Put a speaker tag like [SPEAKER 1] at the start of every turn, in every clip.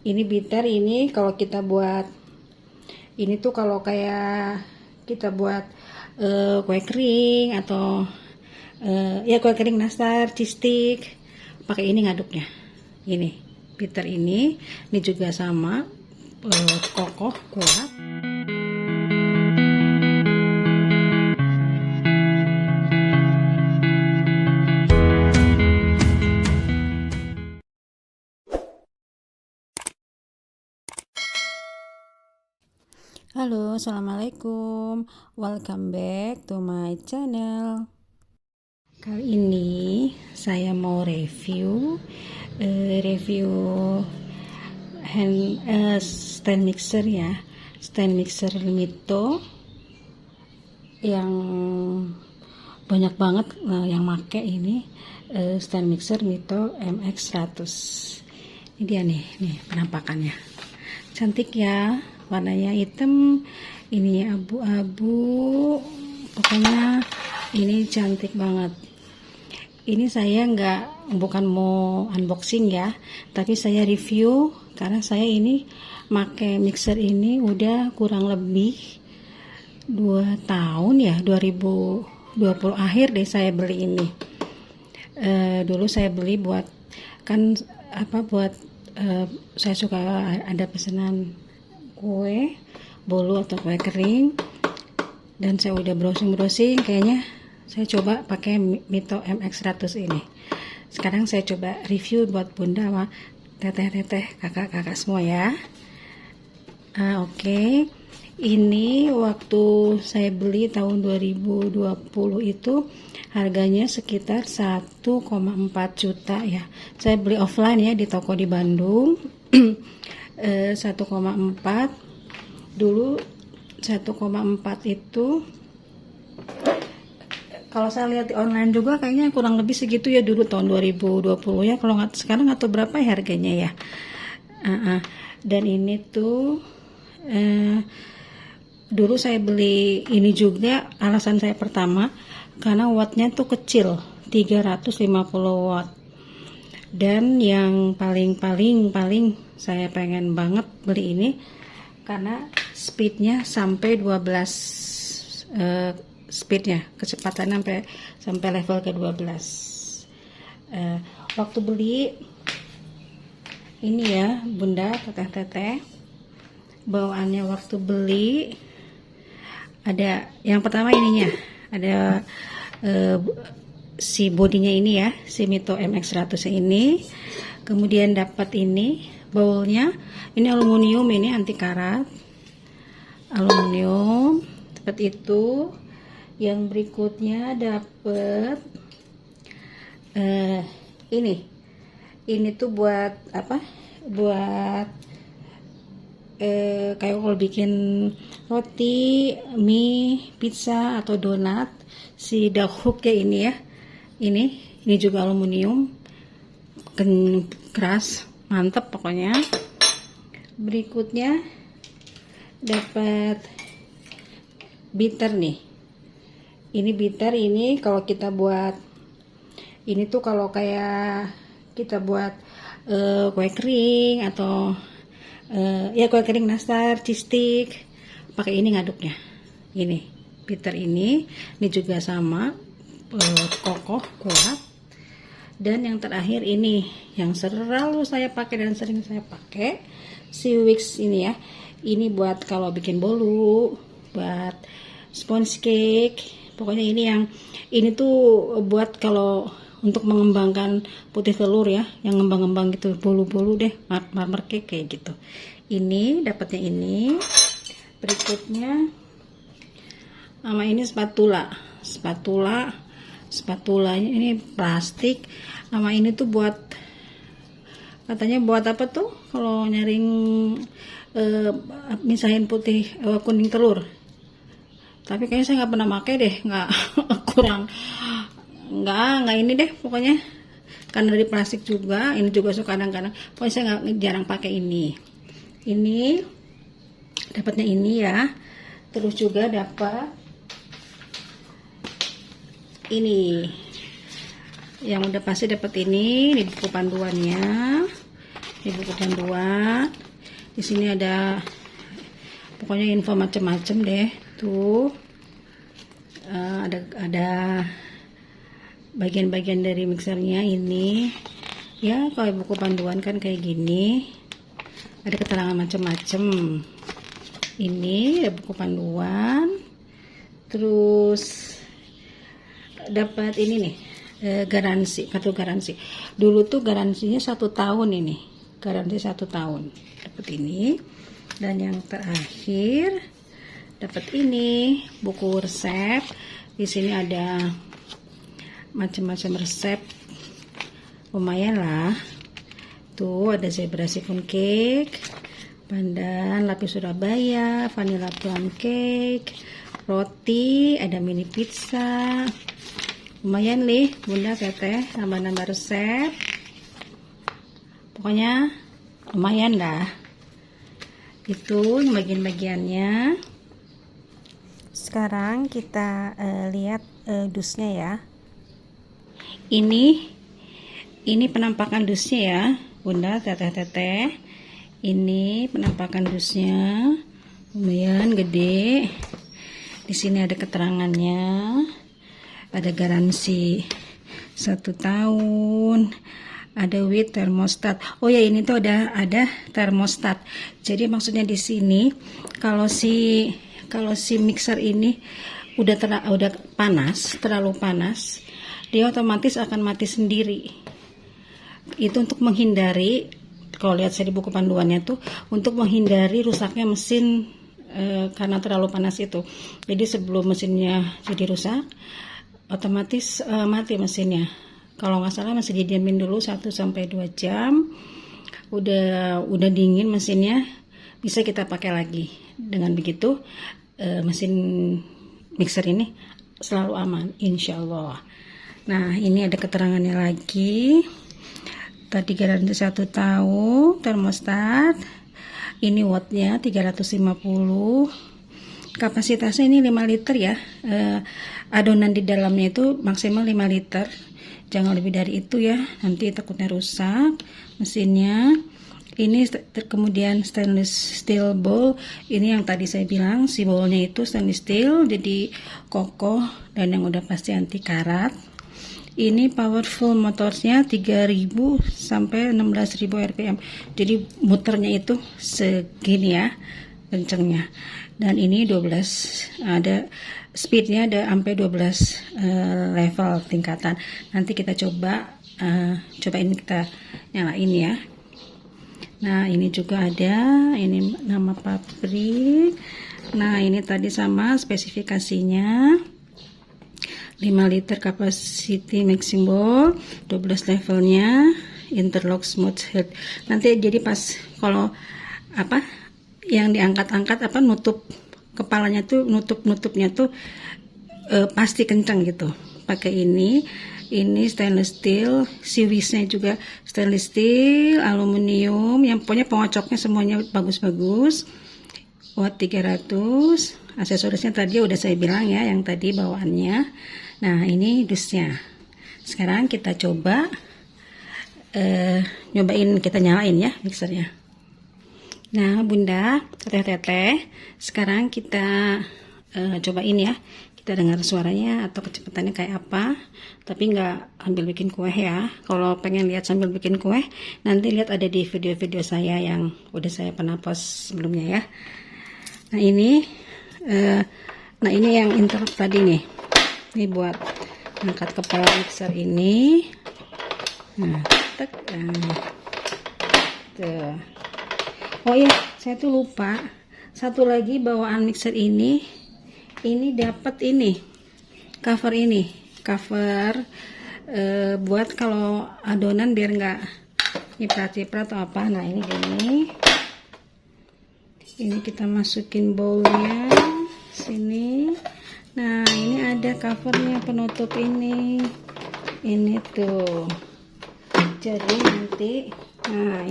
[SPEAKER 1] Ini bitter, ini kalau kita buat ini tuh kalau kayak kita buat kue kering atau ya kue kering nastar, cheese stick, pakai ini ngaduknya. Ini bitter ini juga sama, kokoh, kuat. Halo, assalamualaikum, welcome back to my channel. Kali ini saya mau review stand mixer ya, stand mixer Mito yang banyak banget yang make ini, stand mixer Mito MX100. Ini dia nih penampakannya, cantik ya, warnanya hitam, ini abu-abu, pokoknya ini cantik banget. Ini saya bukan mau unboxing ya, tapi saya review karena saya ini make mixer ini udah kurang lebih 2 tahun ya, 2020 akhir deh saya beli ini. Dulu saya beli buat saya suka ada pesanan kue bolu atau kue kering, dan saya udah browsing kayaknya saya coba pakai Mito MX100 ini. Sekarang saya coba review buat bunda sama teteh-teteh, kakak-kakak semua ya. Oke. Ini waktu saya beli tahun 2020 itu harganya sekitar 1,4 juta ya. Saya beli offline ya di toko di Bandung. 1,4 dulu. 1,4 itu kalau saya lihat di online juga kayaknya kurang lebih segitu ya dulu tahun 2020 ya, kalau nggak sekarang atau berapa ya harganya ya. Dan ini tuh dulu saya beli ini juga, alasan saya pertama karena wattnya tuh kecil, 350 watt. Dan yang paling saya pengen banget beli ini karena speednya sampai 12 speednya, kecepatan sampai level ke 12. Waktu beli ini ya bunda, teteh-teteh, bawaannya waktu beli ada yang pertama ininya, ada si bodinya ini ya, si Mito MX100 ini. Kemudian dapat ini bowlnya, ini aluminium, ini anti karat, aluminium seperti itu. Yang berikutnya dapat ini tuh buat apa, buat kayak kalau bikin roti, mie, pizza atau donat, si duck hook ya ini ya, ini juga aluminium, keras, mantep pokoknya. Berikutnya dapat bitter nih. Ini bitter, ini kalau kita buat ini tuh kalau kayak kita buat kue kering atau ya kue kering nastar, cheese stick, pakai ini ngaduknya. Ini bitter ini juga sama, kokoh, kuat. Dan yang terakhir ini yang selalu saya pakai dan sering saya pakai, si Wix ini ya. Ini buat kalau bikin bolu, buat sponge cake. Pokoknya ini tuh buat kalau untuk mengembangkan putih telur ya, yang ngembang-ngembang gitu, bolu-bolu deh, marmer cake kayak gitu. Ini dapatnya ini. Berikutnya sama ini spatulanya ini plastik. Sama ini tuh buat, katanya buat apa tuh kalau nyaring misahin putih kuning telur. Tapi kayaknya saya nggak pernah pakai deh, nggak ini deh pokoknya, karena dari plastik juga. Ini juga suka kadang-kadang, pokoknya saya jarang pakai ini dapatnya ini ya. Terus juga dapat ini, yang udah pasti dapat ini buku panduannya. di buku panduan. Di sini ada pokoknya info macam-macam deh tuh. Ada bagian-bagian dari mixernya ini ya. Kalau buku panduan kan kayak gini, ada keterangan macam-macam. Ini ada buku panduan, terus dapat ini nih, garansi, kartu garansi. Dulu tuh garansinya 1 tahun, ini garansi 1 tahun dapat ini. Dan yang terakhir dapat ini buku resep. Di sini ada macam-macam resep, lumayan lah tuh. Ada zebra siphon cake, pandan lapis Surabaya, vanilla plum cake, roti, ada mini pizza. Lumayan nih bunda teteh, nambah-nambah resep, pokoknya lumayan dah. Itu bagian-bagiannya. Sekarang kita lihat dusnya ya. Ini penampakan dusnya ya bunda teteh. Ini penampakan dusnya, lumayan gede. Di sini ada keterangannya, ada garansi 1 tahun, ada with thermostat. Oh ya, ini tuh ada termostat. Jadi maksudnya di sini kalau si mixer ini udah panas, terlalu panas, dia otomatis akan mati sendiri. Itu untuk menghindari, kalau lihat saya di buku panduannya tuh, untuk menghindari rusaknya mesin karena terlalu panas itu. Jadi sebelum mesinnya jadi rusak, otomatis mati mesinnya. Kalau nggak salah masih didiamin dulu 1-2 jam. Udah dingin mesinnya, bisa kita pakai lagi. Dengan begitu mesin mixer ini selalu aman, insya Allah. Nah, ini ada keterangannya lagi. Tadi garansi 1 tahun, termostat. Ini wattnya 350. Kapasitasnya ini 5 liter ya. Adonan di dalamnya itu maksimal 5 liter. Jangan lebih dari itu ya, nanti takutnya rusak mesinnya. Ini kemudian stainless steel bowl. Ini yang tadi saya bilang, si bowlnya itu stainless steel, jadi kokoh dan yang udah pasti anti karat. Ini powerful motornya 3000 sampai 16000 rpm. Jadi muternya itu segini ya kencengnya. Dan ini 12, ada speednya, ada sampai 12 level tingkatan. Nanti kita cobain, kita nyalain ya. Nah, ini juga ada, ini nama pabrik. Nah, ini tadi sama spesifikasinya. 5 liter capacity maximum bowl, 12 levelnya, interlock smooth head. Nanti jadi pas kalau yang diangkat-angkat nutup kepalanya tuh, nutupnya tuh pasti kencang gitu. Pakai ini stainless steel, siwisnya juga stainless steel, aluminium, yang pokoknya pengocoknya semuanya bagus-bagus. Watt 300. Aksesorisnya tadi udah saya bilang ya, yang tadi bawaannya. Nah, ini dusnya. Sekarang kita coba nyobain, kita nyalain ya mixernya. Nah bunda, teteh, sekarang kita cobain ya. Kita dengar suaranya atau kecepatannya kayak apa. Tapi nggak ambil bikin kue ya. Kalau pengen lihat sambil bikin kue, nanti lihat ada di video-video saya yang udah saya pernah post sebelumnya ya. Nah ini yang interlock tadi nih. Ini buat angkat kepala mixer ini. Nah, tuh. Oh iya, saya tuh lupa. Satu lagi bawaan mixer ini dapat ini cover buat kalau adonan biar nggak nyiprat-nyiprat atau apa. Nah ini gini, ini kita masukin bowlnya sini. Nah ini ada covernya, penutup ini tuh. Jadi nanti, nah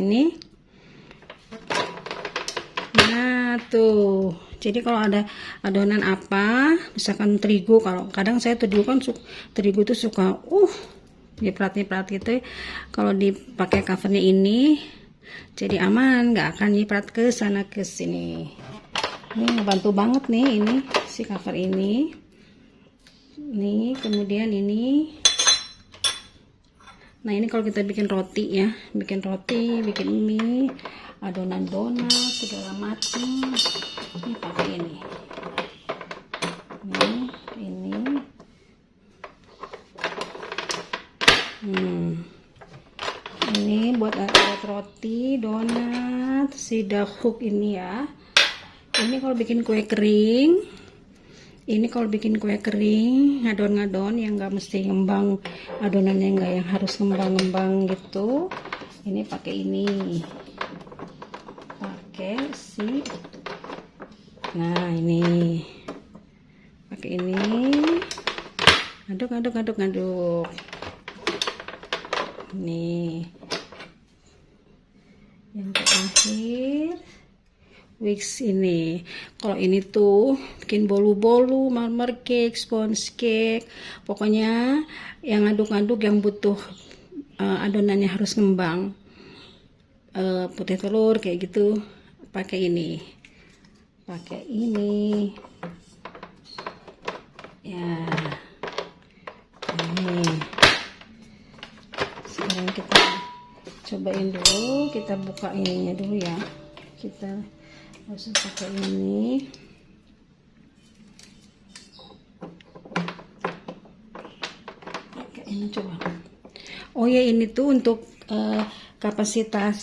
[SPEAKER 1] tuh. Jadi kalau ada adonan apa, misalkan terigu, kalau kadang saya terigu tuh suka nyiprat-nyiprat gitu. Kalau dipakai covernya ini, jadi aman, nggak akan nyiprat ke sana ke sini. Ini ngebantu banget nih ini si cover ini. Nih, kemudian ini. Nah, ini kalau kita bikin roti ya, bikin roti, bikin mie, adonan donat segala macam. Ini pakai ini. Ini. Ini buat roti, donat, si dahuk ini ya. Ini kalau bikin kue kering. Ini kalau bikin kue kering, ngadon-ngadon yang nggak mesti ngembang, adonannya nggak yang harus ngembang-ngembang gitu. Ini pakai ini, pakai si. Nah ini, pakai ini. Aduk. Nih, yang terakhir. Wix ini, kalau ini tuh bikin bolu-bolu, marmer cake, sponge cake, pokoknya yang aduk-aduk yang butuh adonannya harus ngembang, putih telur kayak gitu, pakai ini ya. Ini sekarang kita cobain dulu, kita buka ininya dulu ya, kita langsung pakai ini. Pakai ini coba. Oh ya, ini tuh untuk kapasitas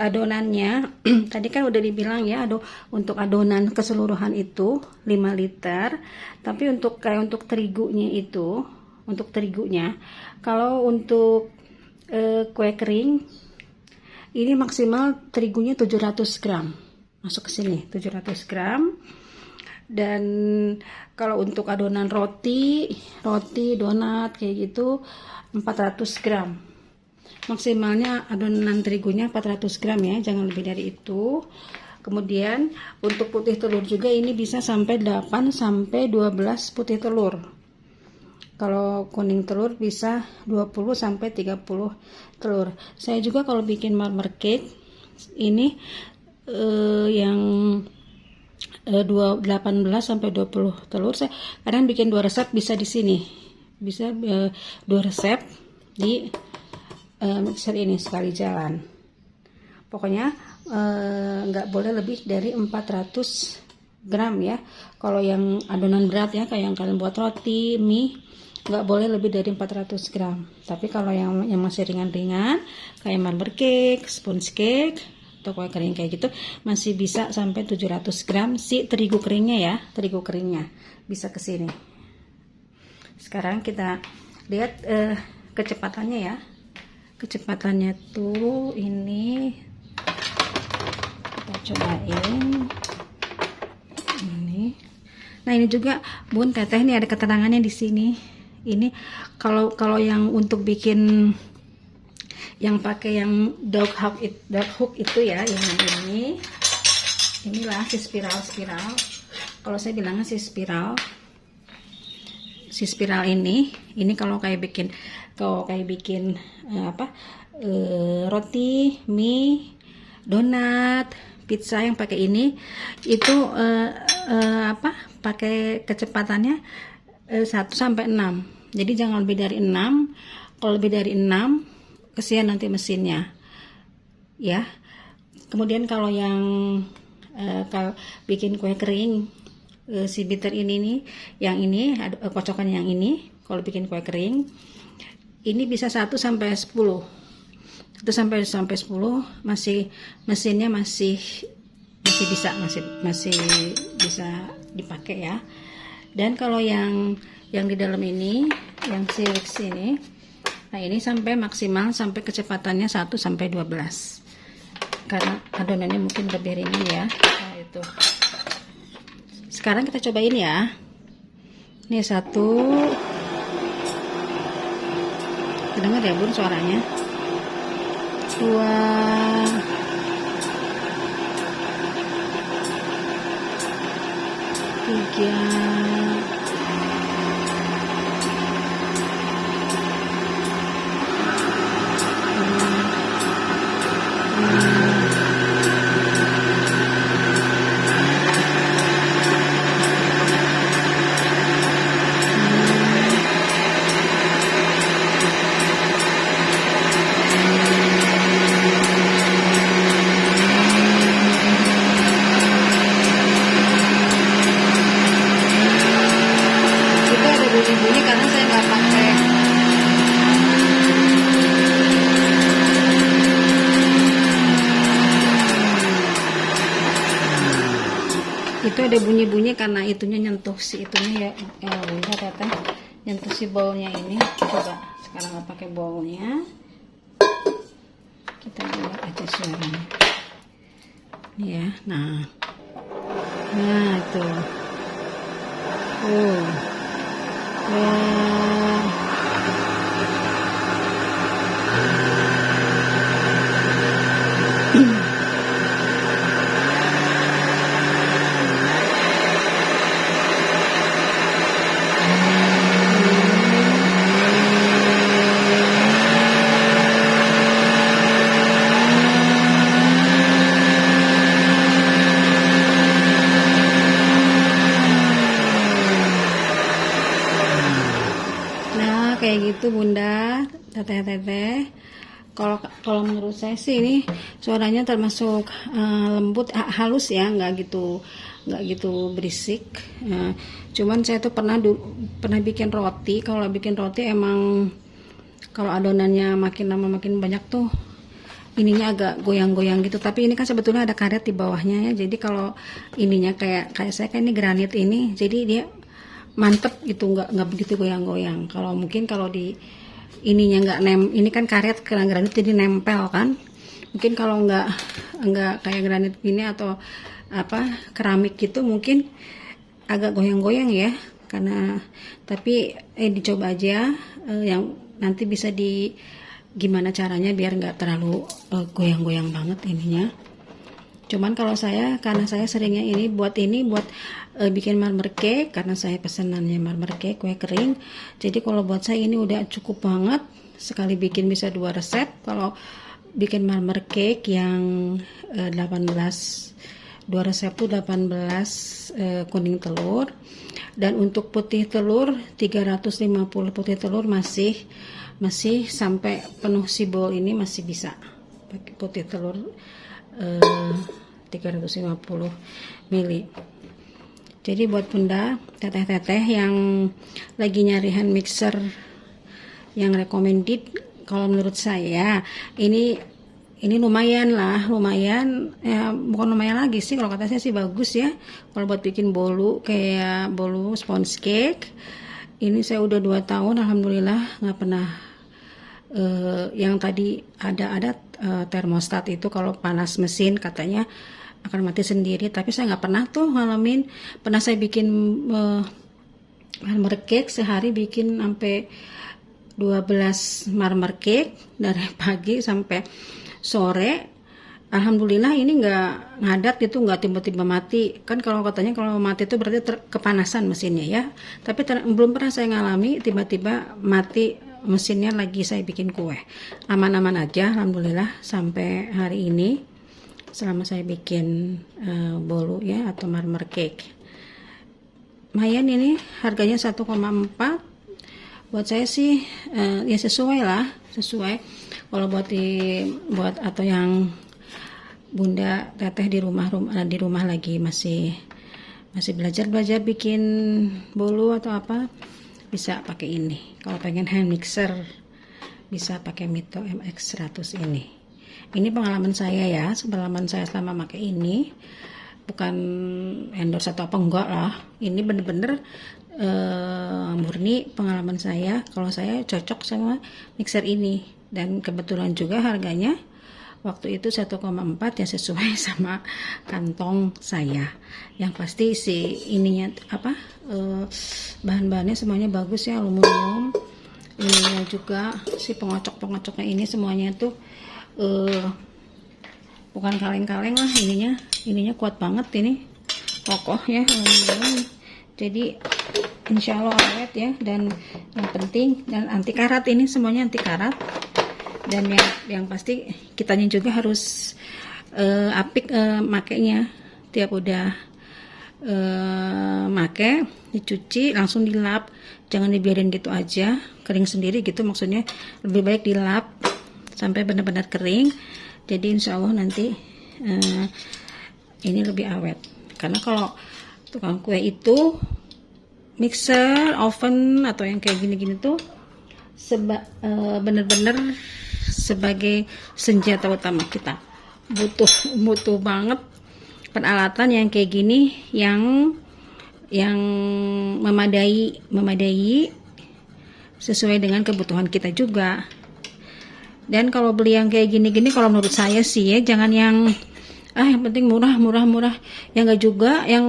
[SPEAKER 1] adonannya. Tadi kan udah dibilang ya, untuk adonan keseluruhan itu 5 liter. Tapi untuk terigunya itu, untuk terigunya, kalau untuk kue kering ini maksimal terigunya 700 gram masuk ke sini, 700 gram. Dan kalau untuk adonan roti, donat kayak gitu 400 gram maksimalnya. Adonan terigunya 400 gram ya, jangan lebih dari itu. Kemudian untuk putih telur juga ini bisa sampai 8 sampai 12 putih telur. Kalau kuning telur bisa 20 sampai 30 telur. Saya juga kalau bikin marmer cake ini yang 18 sampai 20 telur, saya kadang bikin 2 resep bisa di sini. Bisa 2 resep di mixer ini sekali jalan. Pokoknya nggak boleh lebih dari 400 gram ya. Kalau yang adonan berat ya, kayak yang kalian buat roti, mie, nggak boleh lebih dari 400 gram. Tapi kalau yang masih ringan-ringan kayak marmer cake, sponge cake, atau kue kering kayak gitu, masih bisa sampai 700 gram si terigu keringnya ya. Terigu keringnya bisa ke sini. Sekarang kita lihat kecepatannya ya. Kecepatannya tuh ini kita cobain ini. Nah, ini juga Bun Teteh nih ada keterangannya di sini. Ini kalau yang untuk bikin yang pakai yang dog hook itu ya, yang inilah si spiral. Kalau saya bilangnya si spiral ini kalau kayak bikin roti, mie, donat, pizza yang pakai ini itu pakai kecepatannya 1 sampai 6. Jadi jangan lebih dari 6. Kalau lebih dari 6 kesian nanti mesinnya ya. Kemudian kalau yang kalau bikin kue kering si bitter ini nih, yang ini kocokan yang ini, kalau bikin kue kering ini bisa 1 sampai 10. 1 sampai 10 masih mesinnya masih bisa dipakai ya. Dan kalau yang di dalam ini, yang Wix ini, nah ini sampai maksimal sampai kecepatannya 1 sampai 12. Karena adonannya mungkin lebih ringan ya. Nah, itu. Sekarang kita cobain ya. Ini 1. Dengar ya Bun suaranya. 2. 3. 4. Itu ada bunyi-bunyi karena itunya nyentuh si itunya ya bunda teteh, nyentuh si bowlnya ini. Coba sekarang nggak pakai bowlnya, kita lihat aja suaranya ini ya. Nah itu kayak gitu bunda, teteh. Kalau menurut saya sih ini suaranya termasuk lembut, halus ya, nggak gitu berisik. Cuman saya tuh pernah bikin roti. Kalau bikin roti emang kalau adonannya makin lama makin banyak tuh ininya agak goyang-goyang gitu. Tapi ini kan sebetulnya ada karet di bawahnya ya. Jadi kalau ininya kayak saya kan ini granit ini, jadi dia mantep gitu, nggak begitu goyang-goyang. Kalau mungkin kalau di ininya ini kan karet kena granit jadi nempel kan. Mungkin kalau nggak kayak granit ini atau keramik gitu mungkin agak goyang-goyang ya. Karena tapi dicoba aja yang nanti bisa gimana caranya biar nggak terlalu goyang-goyang banget ininya. Cuman kalau karena saya seringnya buat bikin marmer cake, karena saya pesenannya marmer cake, kue kering. Jadi kalau buat saya ini udah cukup banget, sekali bikin bisa 2 resep. Kalau bikin marmer cake yang 2 resep tuh 18 kuning telur. Dan untuk putih telur 350 putih telur masih sampai penuh si bowl ini masih bisa pakai putih telur 350 ml. Jadi buat bunda, teteh-teteh yang lagi nyari hand mixer yang recommended, kalau menurut saya ini lumayan ya, bukan lumayan lagi sih, kalau kata saya sih bagus ya. Kalau buat bikin bolu kayak bolu sponge cake, ini saya udah 2 tahun alhamdulillah nggak pernah yang tadi ada termostat itu kalau panas mesin katanya akan mati sendiri, tapi saya nggak pernah tuh ngalamin. Pernah saya bikin marmer cake, sehari bikin sampai 12 marmer cake dari pagi sampai sore. Alhamdulillah ini nggak ngadat gitu, nggak tiba-tiba mati. Kan kalau katanya kalau mati itu berarti kepanasan mesinnya ya. Tapi belum pernah saya ngalami tiba-tiba mati mesinnya lagi saya bikin kue. Aman-aman aja alhamdulillah sampai hari ini. Selama saya bikin bolu ya atau marmer cake, lumayan ini harganya 1,4. Buat saya sih ya sesuai kalau buat atau yang bunda teteh di rumah lagi masih belajar bikin bolu atau apa, bisa pakai ini. Kalau pengen hand mixer bisa pakai Mito MX100 ini. Ini pengalaman saya ya, pengalaman saya selama pakai ini, bukan endorse atau apa, enggak lah. Ini bener-bener murni pengalaman saya. Kalau saya cocok sama mixer ini, dan kebetulan juga harganya waktu itu 1,4 ya, sesuai sama kantong saya. Yang pasti si ininya bahan-bahannya semuanya bagus ya, aluminium. Ininya juga si pengocok-pengocoknya ini semuanya tuh bukan kaleng-kaleng lah, ininya kuat banget, ini kokoh ya aluminium. Jadi insya Allah awet ya, dan yang penting dan anti karat, ini semuanya anti karat. Dan yang pasti kitanya juga harus apik makainya. Tiap udah make, dicuci langsung dilap, jangan dibiarin gitu aja kering sendiri gitu, maksudnya lebih baik dilap sampai benar-benar kering. Jadi insya Allah nanti ini lebih awet. Karena kalau tukang kue itu mixer, oven atau yang kayak gini-gini tuh bener-bener sebagai senjata utama kita. Butuh banget peralatan yang kayak gini yang memadai sesuai dengan kebutuhan kita juga. Dan kalau beli yang kayak gini-gini, kalau menurut saya sih ya, jangan yang yang penting murah. Yang enggak juga, yang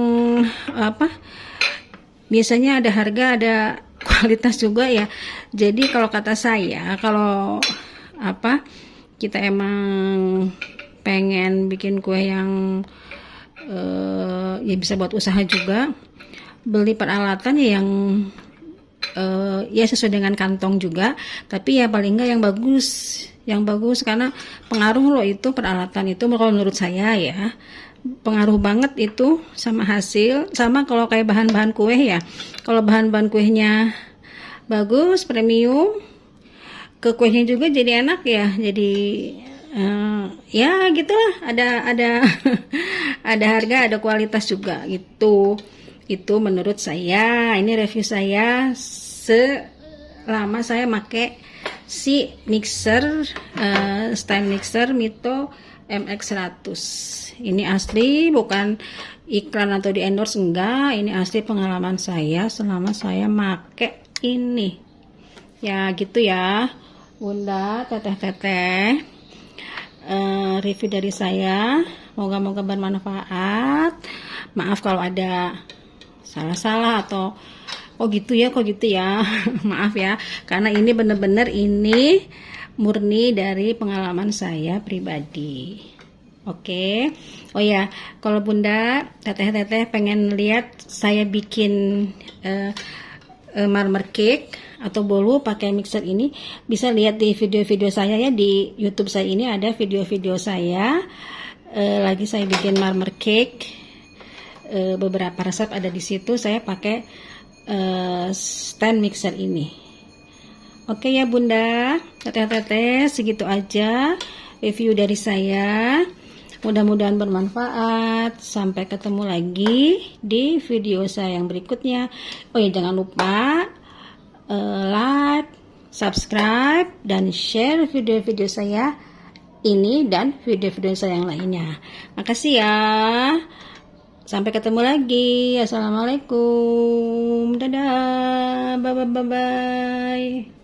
[SPEAKER 1] biasanya ada harga, ada kualitas juga ya. Jadi kalau kata saya, kalau kita emang pengen bikin kue yang ya bisa buat usaha juga, beli peralatan yang ya sesuai dengan kantong juga, tapi ya paling enggak yang bagus karena pengaruh loh itu peralatan itu. Kalau menurut saya ya pengaruh banget itu sama hasil. Sama kalau kayak bahan-bahan kue ya, kalau bahan-bahan kuenya bagus, premium, ke kuenya juga jadi enak ya. Jadi ya gitulah, ada ada harga, ada kualitas juga gitu. Itu menurut saya. Ini review saya selama saya pakai si mixer, stand mixer Mito MX100. Ini asli, bukan iklan atau di endorse, enggak. Ini asli pengalaman saya selama saya pakai ini. Ya gitu ya Bunda, teteh-teteh, review dari saya. Moga-moga bermanfaat. Maaf kalau ada salah-salah atau kok gitu ya maaf ya, karena ini bener-bener ini murni dari pengalaman saya pribadi. Oke. Oh ya, kalau Bunda, teteh-teteh pengen lihat saya bikin marmer cake atau bolu pakai mixer ini, bisa lihat di video-video saya ya, di YouTube saya ini ada video-video saya lagi saya bikin marmer cake. Beberapa resep ada di situ, saya pakai stand mixer ini. Oke ya Bunda, teteh-teteh, segitu aja review dari saya. Mudah-mudahan bermanfaat. Sampai ketemu lagi di video saya yang berikutnya. Oh ya, jangan lupa like, subscribe, dan share video-video saya ini dan video-video saya yang lainnya. Makasih ya. Sampai ketemu lagi. Assalamualaikum. Dadah. Bye-bye.